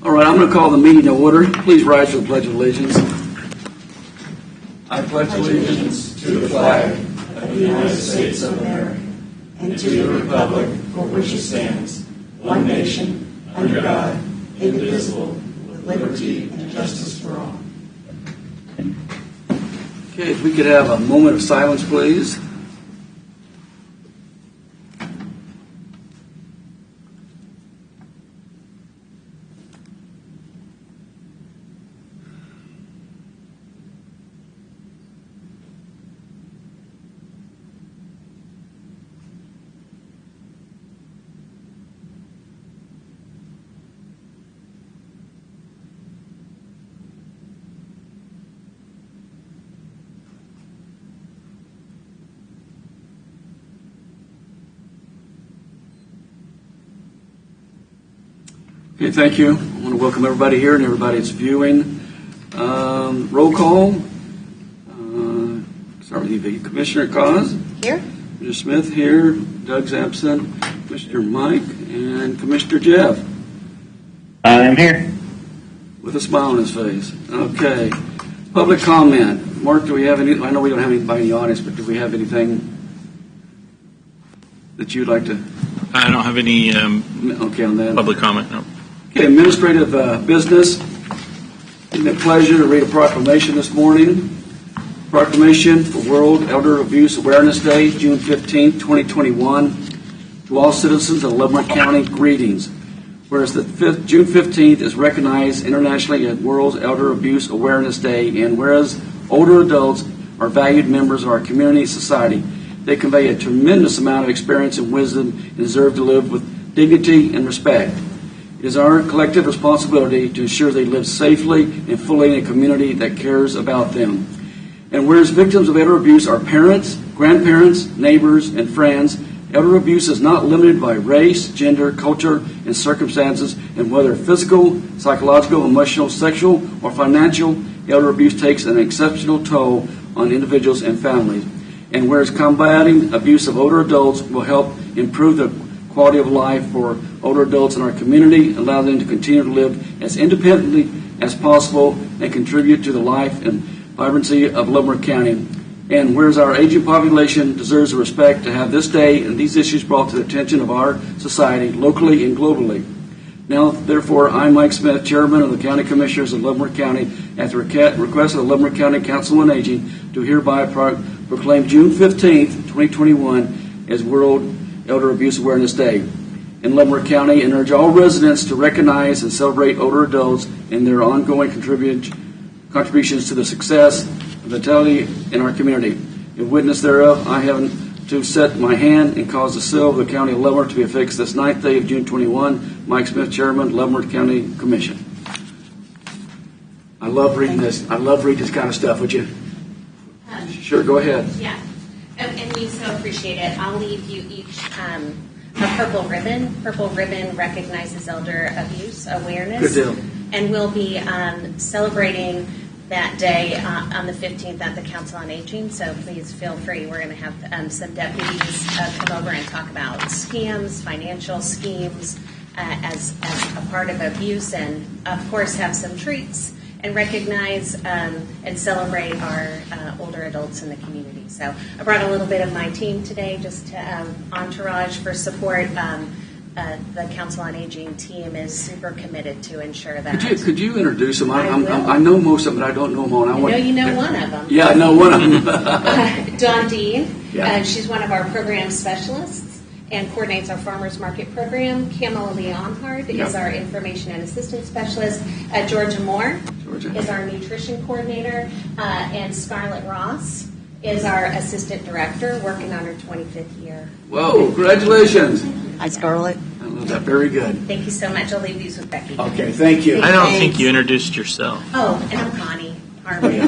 All right, I'm going to call the meeting to order. Please rise for the Pledge of Allegiance. I pledge allegiance to the flag of the United States of America and to the republic for which it stands, one nation, under God, indivisible, with liberty and justice for all. Okay, if we could have a moment of silence, please. Okay, thank you. I want to welcome everybody here and everybody that's viewing. Roll call. Start with you, Commissioner Cause. Here. Commissioner Smith here. Doug's absent. Commissioner Mike and Commissioner Jeff. I'm here. With a smile on his face. Okay. Public comment. Mark, do we have any? I know we don't have anybody in the audience, but do we have anything that you'd like to? I don't have any okay on that. public comment. No. Okay, administrative business. It's a pleasure to read a proclamation this morning. Proclamation for World Elder Abuse Awareness Day, June 15, 2021. To all citizens of Leavenworth County, greetings. Whereas June 15th is recognized internationally as World Elder Abuse Awareness Day, and whereas older adults are valued members of our community and society, they convey a tremendous amount of experience and wisdom and deserve to live with dignity and respect. It is our collective responsibility to ensure they live safely and fully in a community that cares about them. And whereas victims of elder abuse are parents, grandparents, neighbors, and friends, elder abuse is not limited by race, gender, culture, and circumstances, and whether physical, psychological, emotional, sexual, or financial, elder abuse takes an exceptional toll on individuals and families. And whereas combating abuse of older adults will help improve the quality of life for older adults in our community, allow them to continue to live as independently as possible and contribute to the life and vibrancy of Leavenworth County. And whereas our aging population deserves the respect to have this day and these issues brought to the attention of our society, locally and globally. Now, therefore, I, Mike Smith, Chairman of the County Commissioners of Leavenworth County, at the request of the Leavenworth County Council on Aging, do hereby proclaim June 15th, 2021 as World Elder Abuse Awareness Day in Leavenworth County, and urge all residents to recognize and celebrate older adults and their ongoing contributions to the success and vitality in our community. In witness thereof, I have to set my hand and cause the seal of the County of Leavenworth to be affixed this 9th day of June 21. Mike Smith, Chairman, Leavenworth County Commission. I love reading this. I love reading this kind of stuff. Would you? Sure, go ahead. Yeah. And we so appreciate it. I'll leave you each a purple ribbon. Purple ribbon recognizes elder abuse awareness. Good deal. And we'll be celebrating that day on the 15th at the Council on Aging. So please feel free. We're going to have some deputies come over and talk about scams, financial schemes as a part of abuse, and of course have some treats and recognize and celebrate our older adults in the community. So I brought a little bit of my team today, just to entourage for support. The Council on Aging team is super committed to ensure that. Could you introduce them? I know most of them, but I don't know them all. I know you know one of them. Yeah, I know one of them. Dawn Dean. Yeah. She's one of our program specialists and coordinates our farmers market program. Kamala Leonhard is our information and assistance specialist. Georgia Moore is our nutrition coordinator, and Scarlett Ross is our assistant director, working on her 25th year. Whoa, congratulations. Hi, Scarlett. I love that. Very good. Thank you so much. I'll leave these with Becky. Okay, thank you. I don't think you introduced yourself. Oh, and I'm Connie Harmon.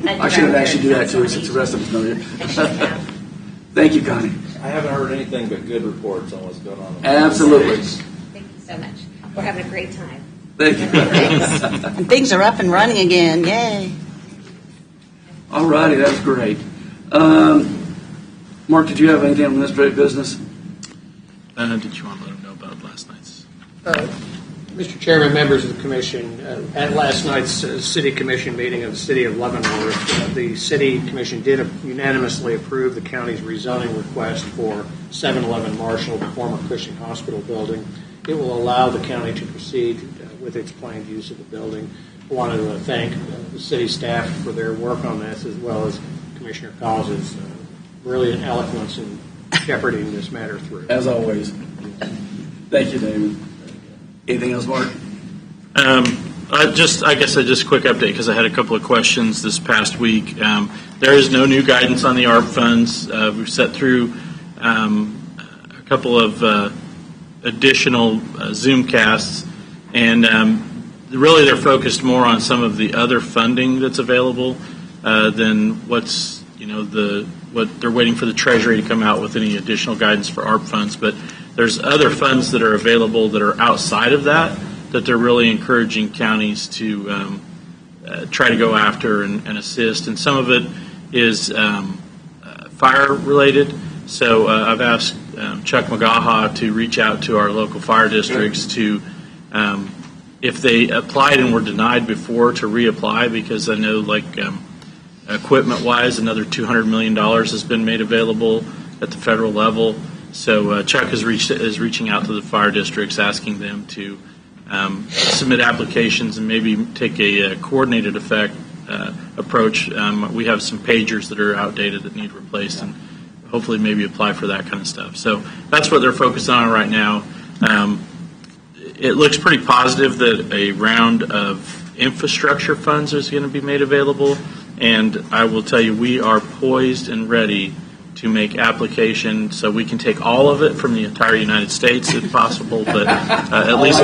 I should have actually do that too, since the rest of us know you. Thank you, Connie. I haven't heard anything but good reports on what's going on. Absolutely. Thank you so much. We're having a great time. Thank you. And things are up and running again. Yay. All righty, that's great. Mark, did you have anything on administrative business? Did you want to let them know about last night's? Mr. Chairman, members of the Commission, at last night's City Commission meeting of the City of Leavenworth, the City Commission did unanimously approve the county's rezoning request for 711 Marshall, the former Cushing Hospital building. It will allow the county to proceed with its planned use of the building. I want to thank the city staff for their work on this, as well as Commissioner Cos's brilliant eloquence in shepherding this matter through. As always. Thank you, David. Anything else, Mark? I guess I just quick update because I had a couple of questions this past week. There is no new guidance on the Arp Funds. We've set through a couple of additional Zoomcasts, and really they're focused more on some of the other funding that's available than what's what they're waiting for the Treasury to come out with any additional guidance for Arp Funds. But there's other funds that are available that are outside of that they're really encouraging counties to try to go after and assist. And some of it is fire related. So I've asked Chuck McGaha to reach out to our local fire districts to, if they applied and were denied before, to reapply, because I know equipment-wise, another $200 million has been made available at the federal level. So Chuck is reaching out to the fire districts, asking them to submit applications and maybe take a coordinated approach. We have some pagers that are outdated that need replaced, and hopefully maybe apply for that kind of stuff. So that's what they're focused on right now. It looks pretty positive that a round of infrastructure funds is going to be made available, and I will tell you, we are poised and ready to make application so we can take all of it from the entire United States if possible, but at least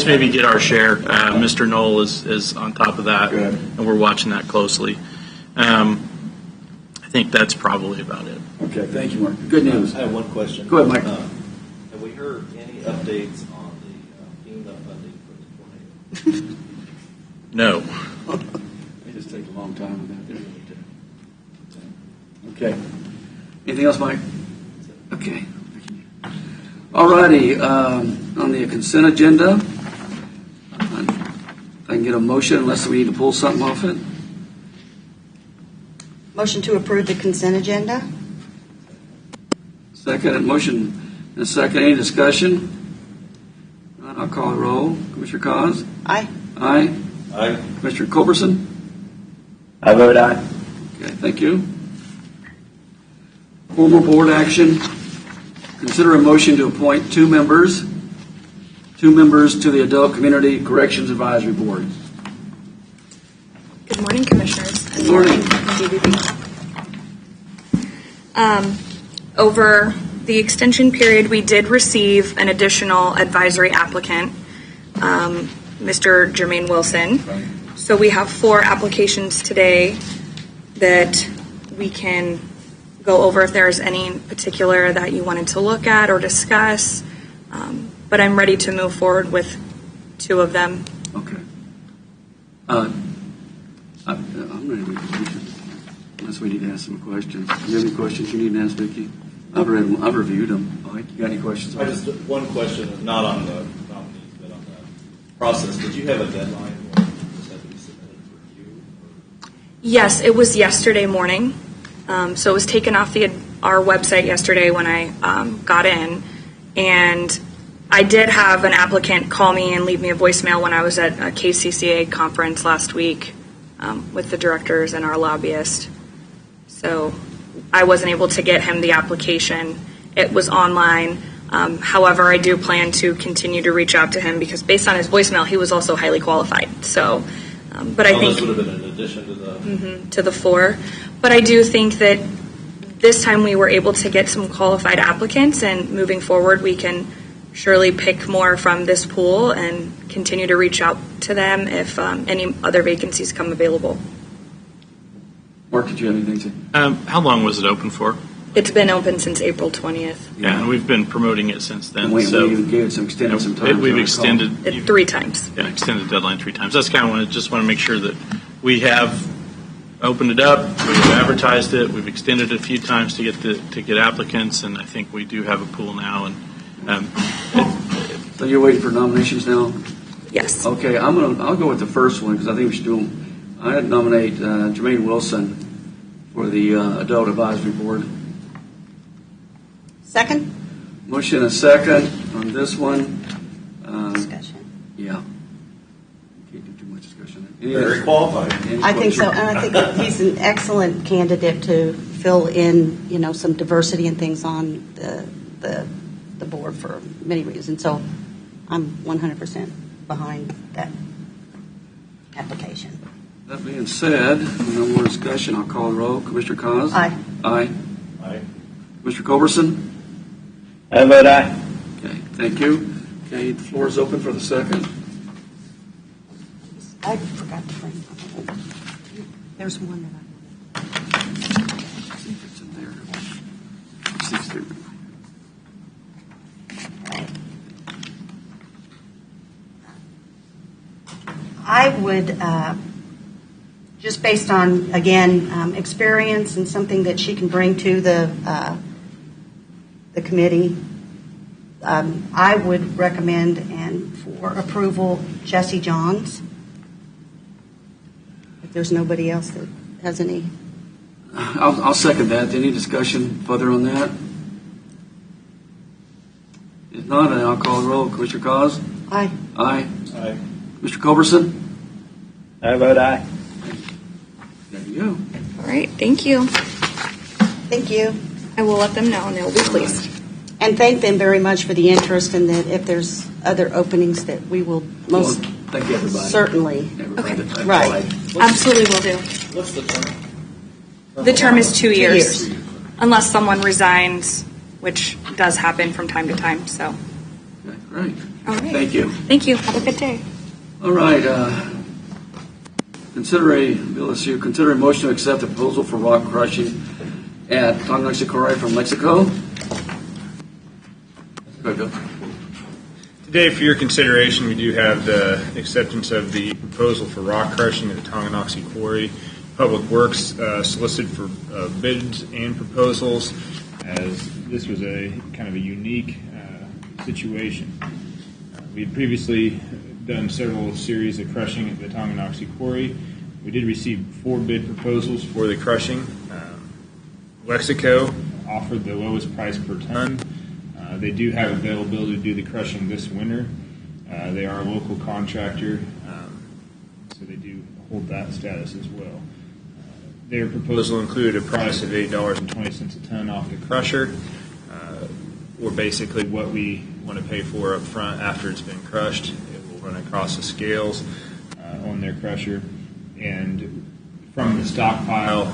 maybe get our share. Mr. Knoll is on top of that, and we're watching that closely. I think that's probably about it. Okay, thank you, Mark. Good news. I have one question. Go ahead, Mike. Have we heard any updates on the FEMA funding for the tornado? No. They just take a long time with that. Okay. Anything else, Mike? Okay. All righty. On the consent agenda, I can get a motion unless we need to pull something off it. Motion to approve the consent agenda? Second, motion and a second. Any discussion? I'll call the roll. Commissioner Cos? Aye. Aye. Aye. Commissioner Culberson? I vote aye. Okay, thank you. Formal board action. Consider a motion to appoint two members to the Adult Community Corrections Advisory Board. Good morning, Commissioners. Good morning. Over the extension period, we did receive an additional advisory applicant, Mr. Jermaine Wilson. So we have 4 applications today that we can go over if there's any particular that you wanted to look at or discuss. But I'm ready to move forward with 2 of them. Okay. I'm ready to make a motion. Unless we need to ask some questions. Do you have any questions you need to ask, Vicki? I've read them. I've reviewed them. Mike, you got any questions? I just one question, not on the nominees, but on the process. Did you have a deadline when this had to be submitted for review? Yes, it was yesterday morning. So it was taken off our website yesterday when I got in, and I did have an applicant call me and leave me a voicemail when I was at a KCCA conference last week with the directors and our lobbyist. So I wasn't able to get him the application. It was online. However, I do plan to continue to reach out to him because based on his voicemail, he was also highly qualified. So, but I think this would have been in addition to the 4. But I do think that this time we were able to get some qualified applicants, and moving forward, we can surely pick more from this pool and continue to reach out to them if any other vacancies come available. Mark, did you have anything to say? How long was it open for? It's been open since April 20th. Yeah, and we've been promoting it since then. We so even gave it some extended some time. we've extended 3 times. Yeah, extended the deadline 3 times. That's kind of just want to make sure that we have opened it up, we've advertised it, we've extended it a few times to get applicants, and I think we do have a pool now. And So you're waiting for nominations now? Yes. Okay, I'll go with the first one because I think we should do them. I'd nominate Jermaine Wilson for the Adult Advisory Board. Second? Motion and a second on this one. Discussion. Yeah. Can't do too much discussion. Any Very other- qualified. any I think so, questions? and I think he's an excellent candidate to fill in, some diversity and things on the board for many reasons. So I'm 100% behind that application. That being said, no more discussion. I'll call the roll. Commissioner Cos? Aye. Aye. Aye. Commissioner Culberson? I vote aye. Okay, thank you. Okay, the floor is open for the second. I forgot to bring. There's one that See if it's in there. See if it's there. I would, just based on, again, experience and something that she can bring to the committee, I would recommend and for approval Jesse Johns. If there's nobody else that has any. I'll second that. Any discussion further on that? If not, I'll call the roll. Commissioner Cos? Aye. Aye. Aye. Mr. Culberson? I vote aye. There you go. All right. Thank you. Thank you. I will let them know, and they will be pleased. And thank them very much for the interest, and that if there's other openings that we will most Well, thank you, everybody. certainly. Everybody Okay. that Right. applied. Absolutely will do. What's the term? The term is 2 years, years. unless someone resigns, which does happen from time to time. So, Okay, great. all right. Thank you. Thank you. Have a good day. All right. Consider a motion to accept the proposal for rock crushing at Tonganoxie Quarry from Mexico. Go ahead, Bill. Today, for your consideration, we do have the acceptance of the proposal for rock crushing at the Tonganoxie Quarry. Public Works solicited for bids and proposals, as this was a kind of a unique situation. We had previously done several series of crushing at the Tonganoxie Quarry. We did receive 4 bid proposals for the crushing. Lexico offered the lowest price per ton. They do have availability to do the crushing this winter. They are a local contractor, so they do hold that status as well. Their proposal included a price of $8.20 a ton off the crusher, or basically what we want to pay for up front after it's been crushed. It will run across the scales on their crusher, and from the stockpile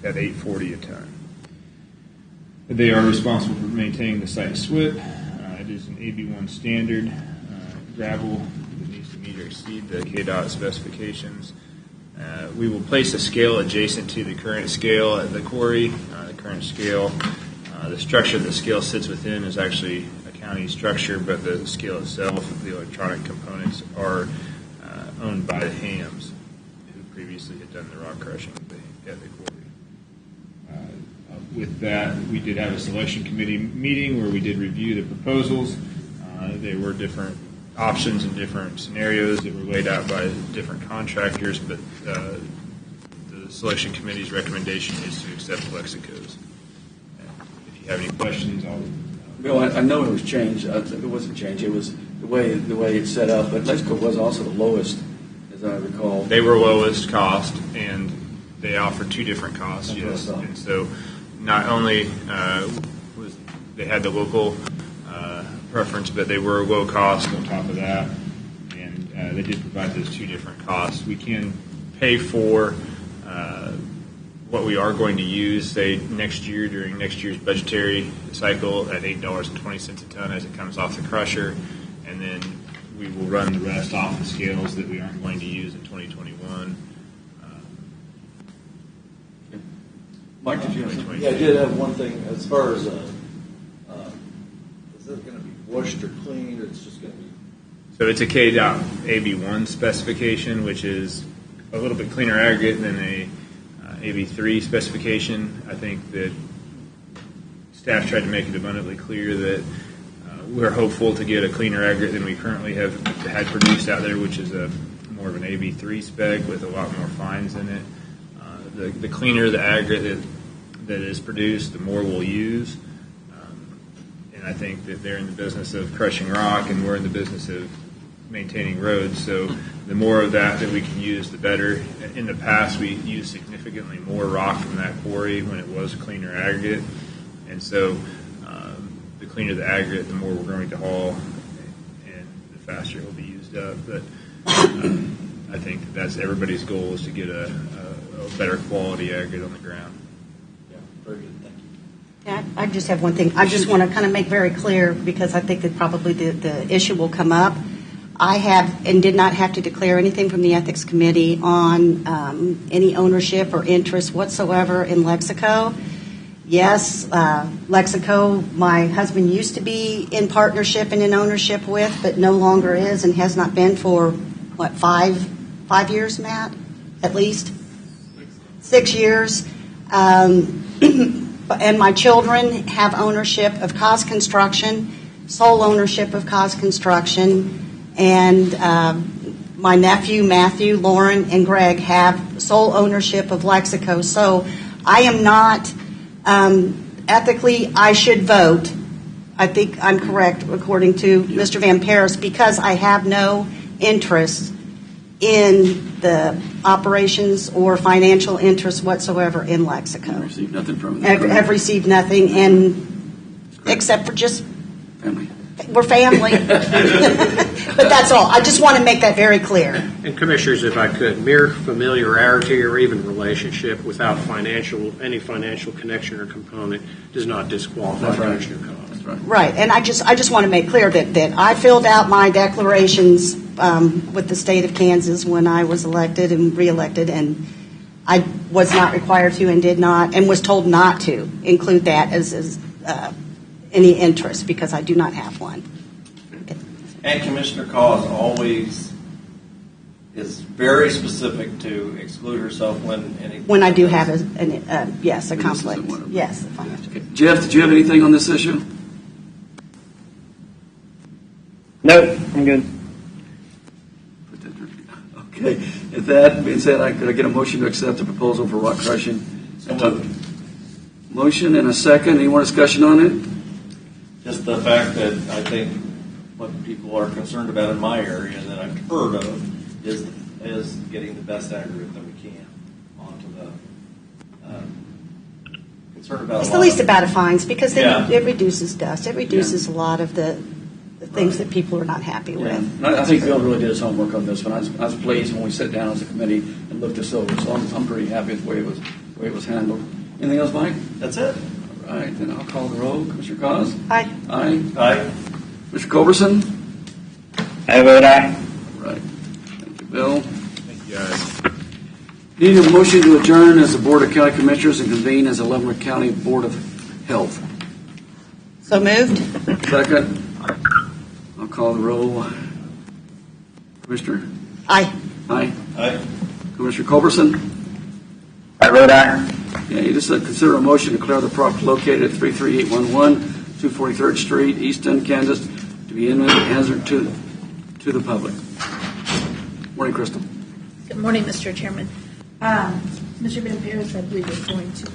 at $8.40 a ton. They are responsible for maintaining the site SWIP. It is an AB1 standard gravel that needs to meet or exceed the KDOT specifications. We will place a scale adjacent to the current scale at the quarry. The current scale, the structure the scale sits within is actually a county structure, but the scale itself, the electronic components, are owned by the Hams, who previously had done the rock crushing at the quarry. With that, we did have a selection committee meeting where we did review the proposals. There were different options and different scenarios that were laid out by different contractors, but the selection committee's recommendation is to accept Lexico's. If you have any questions, I'll... Bill, I know it was changed. It wasn't changed. It was the way it's set up, but Mexico was also the lowest, as I recall. They were lowest cost, and they offered 2 different costs, That's what I yes. thought. And so not only was they had the local preference, but they were low cost on top of that, and they did provide those 2 different costs. We can pay for what we are going to use, say, next year during next year's budgetary cycle at $8.20 a ton as it comes off the crusher, and then we will run the rest off the scales that we aren't going to use in 2021. Mike, did you have something? Yeah, I did have one thing as far as, is it going to be washed or cleaned, or it's just going to be? So it's a KDOT AB1 specification, which is a little bit cleaner aggregate than a AB3 specification. I think that staff tried to make it abundantly clear that we're hopeful to get a cleaner aggregate than we currently have had produced out there, which is more of an AB3 spec with a lot more fines in it. The cleaner the aggregate that is produced, the more we'll use. And I think that they're in the business of crushing rock, and we're in the business of maintaining roads. So the more of that we can use, the better. In the past, we used significantly more rock from that quarry when it was a cleaner aggregate. And so the cleaner the aggregate, the more we're going to haul, and the faster it will be used up. But I think that's everybody's goal, is to get a better quality aggregate on the ground. Yeah, very good. Thank you. Yeah, I just have one thing. I just want to kind of make very clear, because I think that probably the issue will come up. I have and did not have to declare anything from the Ethics Committee on any ownership or interest whatsoever in Lexico. Yes, Lexico, my husband used to be in partnership and in ownership with, but no longer is, and has not been for, what, five years, Matt? At least? 6 years. And my children have ownership of Cos Construction, sole ownership of Cos Construction, and my nephew, Matthew, Lauren, and Greg have sole ownership of Lexico. So I am not, ethically, I should vote. I think I'm correct, according to Mr. Van Paris, because I have no interest in the operations or financial interest whatsoever in Lexico. I've received nothing from it. I've received nothing, and except for just Family. we're family. But that's all. I just want to make that very clear. And Commissioners, if I could, mere familiarity or even relationship without any financial connection or component does not disqualify That's right. Commissioner Collins. That's right. Right, and I just want to make clear that I filled out my declarations with the state of Kansas when I was elected and reelected, and I was not required to and did not, and was told not to include that as any interest, because I do not have one. And Commissioner Cause always is very specific to exclude herself when I do have a conflict. one of them. Yes, a financial. Okay. Jeff, did you have anything on this issue? No, I'm good. Okay. With that being said, could I get a motion to accept the proposal for rock crushing? So moved. Motion and a second. Any more discussion on it? Just the fact that I think what people are concerned about in my area that I've heard of is getting the best aggregate that we can onto the concern about. It's the least amount of fines, because Yeah. it reduces dust. It reduces a lot of the things that people are not happy with. And I think Bill really did his homework on this one. I was pleased when we sat down as a committee and looked this over. So I'm pretty happy with the way it was handled. Anything else, Mike? That's it. All right, then I'll call the roll. Commissioner Cos? Aye. Aye. Aye. Mr. Culberson? I vote aye. All right. Thank you, Bill. Thank you, guys. Need a motion to adjourn as the Board of County Commissioners and convene as the Leavenworth County Board of Health. So moved. Second. I'll call the roll. Commissioner? Aye. Aye. Aye. Commissioner Culberson? I vote aye. Yeah, you just consider a motion to declare the property located at 33811 243rd Street, Easton, Kansas, to be imminent hazard to the public. Morning, Crystal. Good morning, Mr. Chairman. Mr. Van Paris, I believe, is going to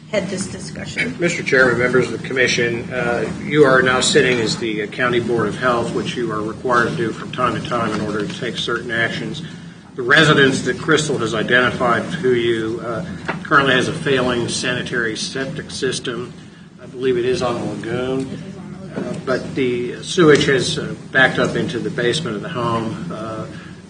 head this discussion. Mr. Chairman, members of the Commission, you are now sitting as the County Board of Health, which you are required to do from time to time in order to take certain actions. The residence that Crystal has identified to you currently has a failing sanitary septic system. I believe it is on the lagoon. But the sewage has backed up into the basement of the home.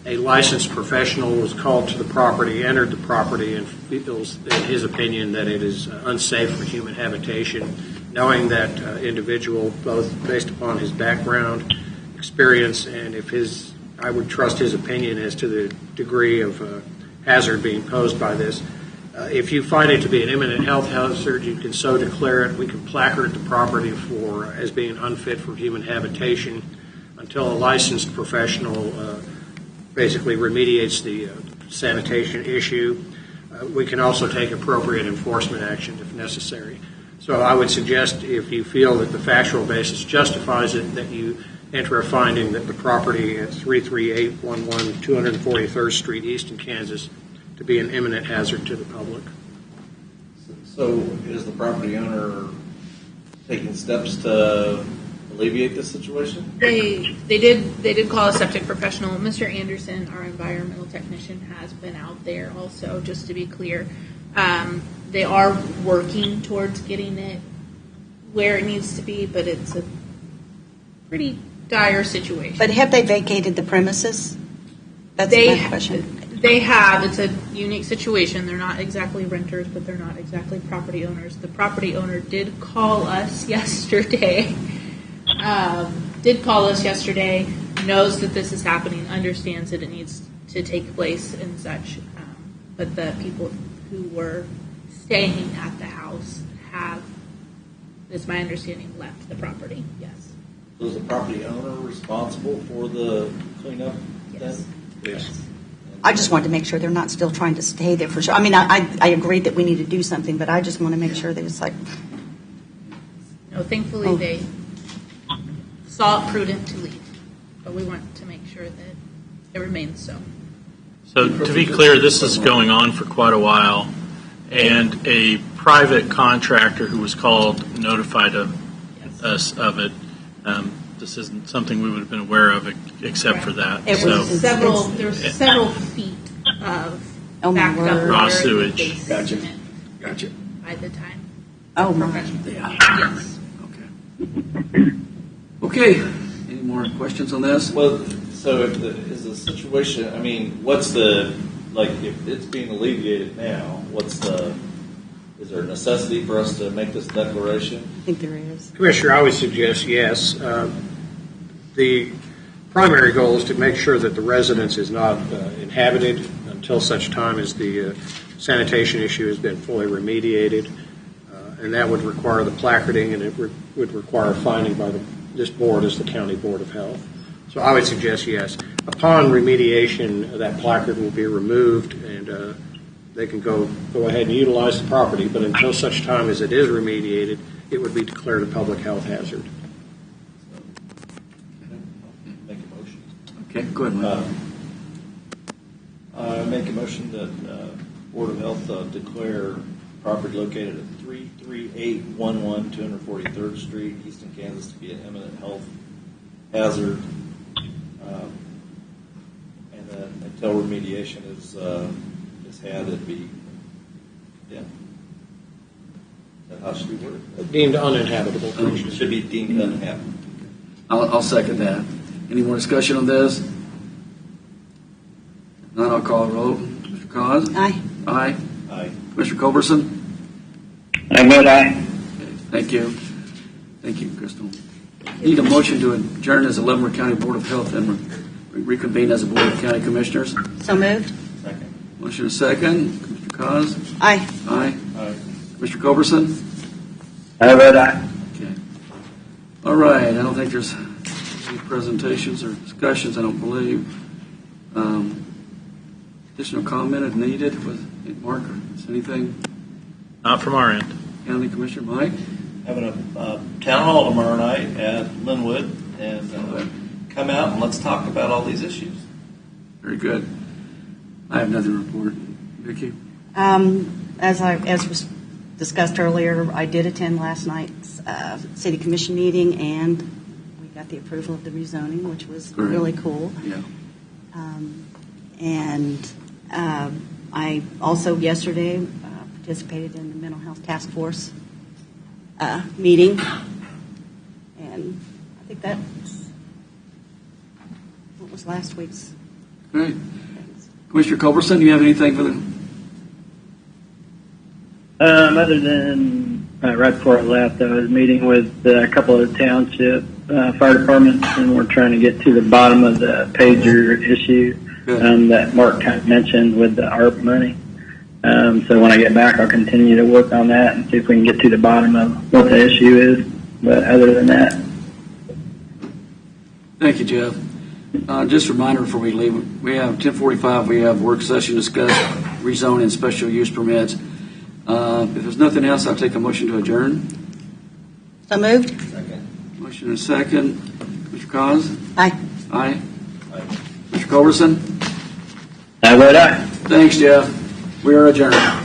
A licensed professional was called to the property, entered the property, and feels, in his opinion, that it is unsafe for human habitation. Knowing that individual, both based upon his background, experience, and I would trust his opinion as to the degree of hazard being posed by this. If you find it to be an imminent health hazard, you can so declare it. We can placard the property as being unfit for human habitation until a licensed professional basically remediates the sanitation issue. We can also take appropriate enforcement action if necessary. So I would suggest, if you feel that the factual basis justifies it, that you enter a finding that the property at 33811 243rd Street East in Kansas to be an imminent hazard to the public. So is the property owner taking steps to alleviate this situation? They did call a septic professional. Mr. Anderson, our environmental technician, has been out there also, just to be clear. They are working towards getting it where it needs to be, but it's a pretty dire situation. But have they vacated the premises? That's my question. They have. It's a unique situation. They're not exactly renters, but they're not exactly property owners. The property owner did call us yesterday. Knows that this is happening, understands that it needs to take place and such. But the people who were staying at the house have, it's my understanding, left the property. Yes. So is the property owner responsible for the cleanup? Yes. Yes. I just wanted to make sure they're not still trying to stay there for sure. I mean, I agree that we need to do something, but I just want to make sure that it's like. No, thankfully they saw it prudent to leave, but we want to make sure that it remains so. So to be clear, this is going on for quite a while, and a private contractor who was called notified us of it. This isn't something we would have been aware of except for that. It was There were several feet of backed up Raw water sewage. Gotcha. basement Gotcha. by the time. Oh, my. Professional. Yeah. Yes. Okay. Any more questions on this? Well, so is the situation, I mean, what's the, like, if it's being alleviated now, is there a necessity for us to make this declaration? I think there is. Commissioner, I would suggest yes. The primary goal is to make sure that the residence is not inhabited until such time as the sanitation issue has been fully remediated, and that would require the placarding, and it would require a finding by this board as the County Board of Health. So I would suggest yes. Upon remediation, that placard will be removed, and they can go ahead and utilize the property, but until such time as it is remediated, it would be declared a public health hazard. Make a motion. Okay, go ahead, Mike. I make a motion that Board of Health declare property located at 33811 243rd Street, Easton, Kansas, to be an imminent health hazard, and then until remediation is had, it'd be, yeah. Is that how should we word it? Deemed uninhabitable. It should be deemed uninhabitable. I'll second that. Any more discussion on this? None, I'll call a roll. Mr. Cos? Aye. Aye. Aye. Commissioner Culberson? I vote aye. Okay, thank you. Thank you, Crystal. Need a motion to adjourn as the Leavenworth County Board of Health and reconvene as a Board of County Commissioners. So moved? Second. Motion is second. Mr. Cos? Aye. Aye. Aye. Mr. Culberson? I vote aye. Okay. All right, I don't think there's any presentations or discussions, I don't believe. Additional comment if needed with Mark or anything? Not from our end. County Commissioner Mike? Having a town hall tomorrow night at Linwood, and come out and let's talk about all these issues. Very good. I have nothing to report. Vicki? As was discussed earlier, I did attend last night's City Commission meeting, and we got the approval of the rezoning, which was Great. really cool. Yeah. I also yesterday participated in the Mental Health Task Force meeting, and I think that's what was last week's. Great. Commissioner Culberson, do you have anything for the... Other than right before I left, I was meeting with a couple of the township fire departments, and we're trying to get to the bottom of the pager issue that Mark kind of mentioned with the ARP money. So when I get back, I'll continue to work on that and see if we can get to the bottom of what the issue is. But other than that, Thank you, Jeff. Just a reminder before we leave, we have 10:45, we have work session discuss rezoning special use permits. If there's nothing else, I'll take a motion to adjourn. So moved? Second. Motion and second. Mr. Cos? Aye. Aye. Mr. Culberson? I vote aye. Thanks, Jeff. We are adjourned.